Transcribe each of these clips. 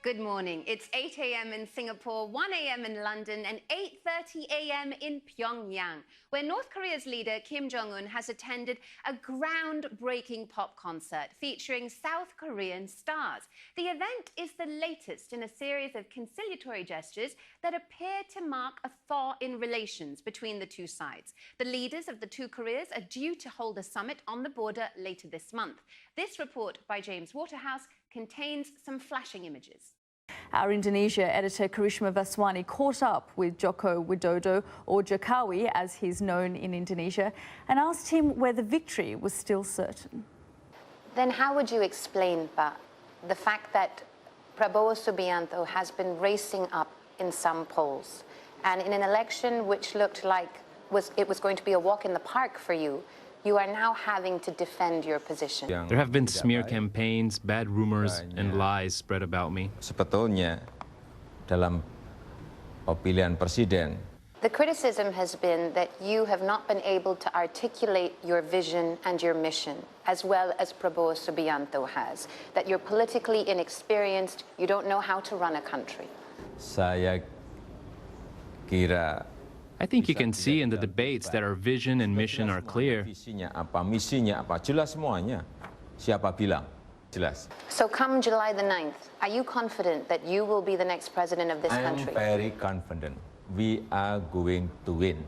Good morning. It's 8 a.m. in Singapore, 1 a.m. in London, and 8:30 a.m. in Pyongyang, where North Korea's leader Kim Jong-un has attended a groundbreaking pop concert featuring South Korean stars. The event is the latest in a series of conciliatory gestures that appear to mark a thaw in relations between the two sides. The leaders of the two Koreas are due to hold a summit on the border later this month. This report by James Waterhouse contains some flashing images. Our Indonesia editor Karishma Vaswani caught up with Joko Widodo, or Jokowi as he's known in Indonesia, and asked him whether victory was still certain. Then how would you explain, Pak, the fact that Prabowo Subianto has been racing up in some polls, and in an election which looked like it was going to be a walk in the park for you, you are now having to defend your position? There have been smear campaigns, bad rumors, and lies spread about me. Sebetulnya dalam pemilihan presiden. The criticism has been that you have not been able to articulate your vision and your mission as well as Prabowo Subianto has, that you're politically inexperienced, you don't know how to run a country. Saya kira I think you can see in the debates that our vision and mission are clear. Visinya apa, misinya apa, jelas semuanya. Siapa bilang? Jelas. So come July the 9th, are you confident that you will be the next president of this country? I'm very confident. We are going to win.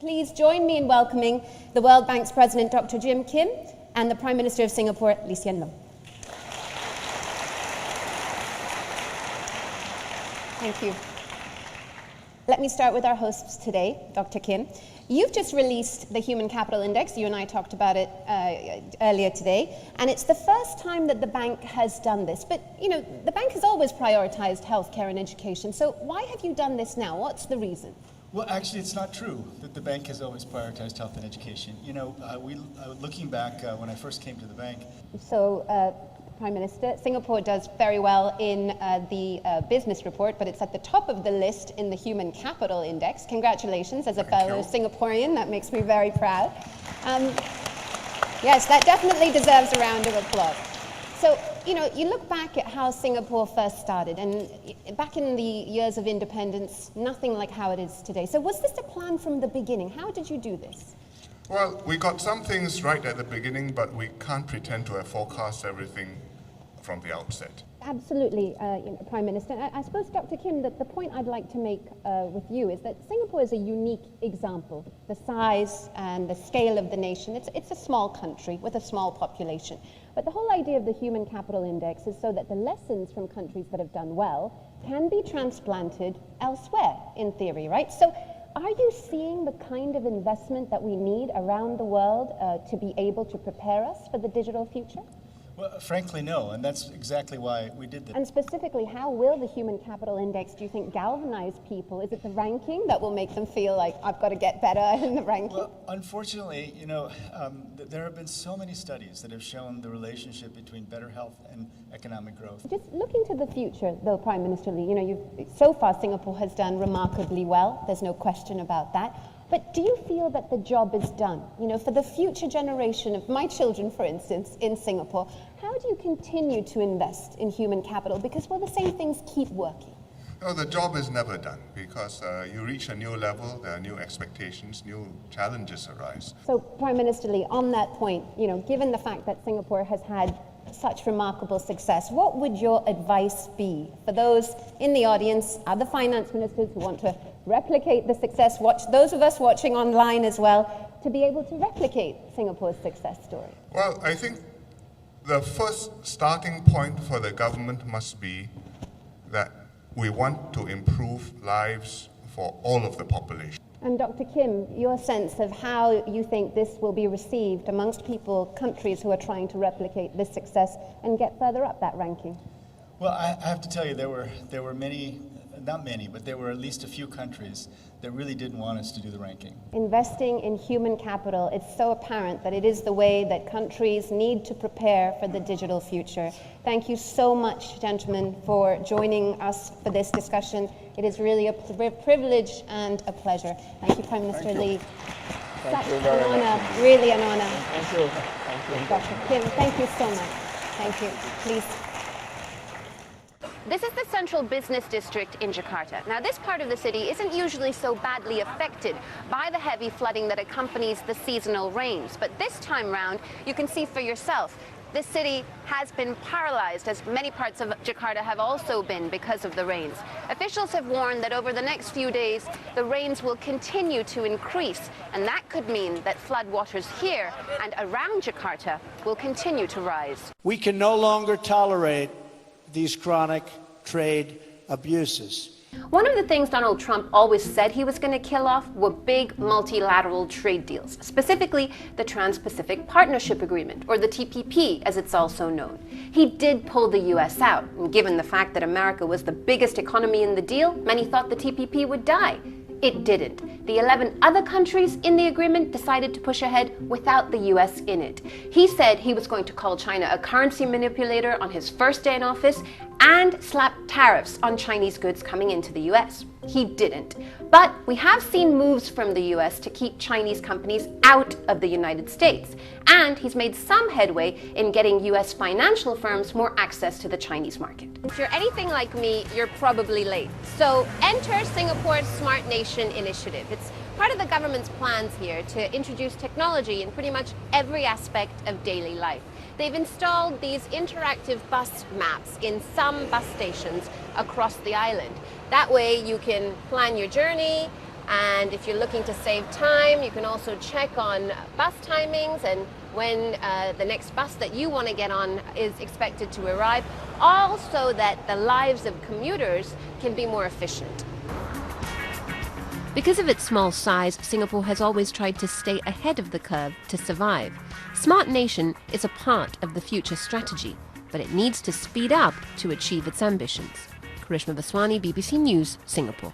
Please join me in welcoming the World Bank's President, Dr. Jim Kim, and the Prime Minister of Singapore, Lee Hsien Loong. Thank you. Let me start with our hosts today, Dr. Kim. You've just released the Human Capital Index. You and I talked about it earlier today. And it's the first time that the bank has done this. But, you know, the bank has always prioritized healthcare and education. So why have you done this now? What's the reason? Well, actually, it's not true that the bank has always prioritized health and education. You know, looking back when I first came to the bank. So, Prime Minister, Singapore does very well in the business report, but it's at the top of the list in the Human Capital Index. Congratulations as a fellow Singaporean. That makes me very proud. Yes, that definitely deserves a round of applause. So, you know, you look back at how Singapore first started, and back in the years of independence, nothing like how it is today. So was this a plan from the beginning? How did you do this? Well, we got some things right at the beginning, but we can't pretend to have forecast everything from the outset. Absolutely, Prime Minister. I suppose, Dr. Kim, that the point I'd like to make with you is that Singapore is a unique example. The size and the scale of the nation, it's a small country with a small population. But the whole idea of the Human Capital Index is so that the lessons from countries that have done well can be transplanted elsewhere, in theory, right? So, are you seeing the kind of investment that we need around the world to be able to prepare us for the digital future? Well, frankly, no, and that's exactly why we did this. And specifically, how will the Human Capital Index, do you think, galvanize people? Is it the ranking that will make them feel like, I've got to get better in the ranking? Well, unfortunately, you know, there have been so many studies that have shown the relationship between better health and economic growth. Just looking to the future, though, Prime Minister Lee, you know, so far Singapore has done remarkably well. There's no question about that. But do you feel that the job is done? You know, for the future generation of my children, for instance, in Singapore, how do you continue to invest in human capital? Because, well, the same things keep working. No, the job is never done because you reach a new level, there are new expectations, new challenges arise. So, Prime Minister Lee, on that point, you know, given the fact that Singapore has had such remarkable success, what would your advice be for those in the audience, other finance ministers who want to replicate the success, those of us watching online as well, to be able to replicate Singapore's success story? Well, I think the first starting point for the government must be that we want to improve lives for all of the population. And Dr. Kim, your sense of how you think this will be received amongst countries who are trying to replicate this success and get further up that ranking? Well, I have to tell you, there were many, not many, but there were at least a few countries that really didn't want us to do the ranking. Investing in human capital, it's so apparent that it is the way that countries need to prepare for the digital future. Thank you so much, gentlemen, for joining us for this discussion. It is really a privilege and a pleasure. Thank you, Prime Minister Lee. Such an honor, really an honor. Thank you. Thank you. Dr. Kim, thank you so much. Thank you. Please. This is the central business district in Jakarta. Now, this part of the city isn't usually so badly affected by the heavy flooding that accompanies the seasonal rains. But this time round, you can see for yourself, this city has been paralyzed, as many parts of Jakarta have also been because of the rains. Officials have warned that over the next few days, the rains will continue to increase, and that could mean that floodwaters here and around Jakarta will continue to rise. We can no longer tolerate these chronic trade abuses. One of the things Donald Trump always said he was going to kill off were big multilateral trade deals, specifically the Trans-Pacific Partnership Agreement, or the TPP as it's also known. He did pull the US out, and given the fact that America was the biggest economy in the deal, many thought the TPP would die. It didn't. The 11 other countries in the agreement decided to push ahead without the US in it. He said he was going to call China a currency manipulator on his first day in office and slap tariffs on Chinese goods coming into the US. He didn't. But we have seen moves from the US to keep Chinese companies out of the United States. And he's made some headway in getting US financial firms more access to the Chinese market. If you're anything like me, you're probably late. So enter Singapore's Smart Nation initiative. It's part of the government's plans here to introduce technology in pretty much every aspect of daily life. They've installed these interactive bus maps in some bus stations across the island. That way you can plan your journey, and if you're looking to save time, you can also check on bus timings and when the next bus that you want to get on is expected to arrive, all so that the lives of commuters can be more efficient. Because of its small size, Singapore has always tried to stay ahead of the curve to survive. Smart Nation is a part of the future strategy, but it needs to speed up to achieve its ambitions. Karishma, Vaswani, BBC News, Singapore.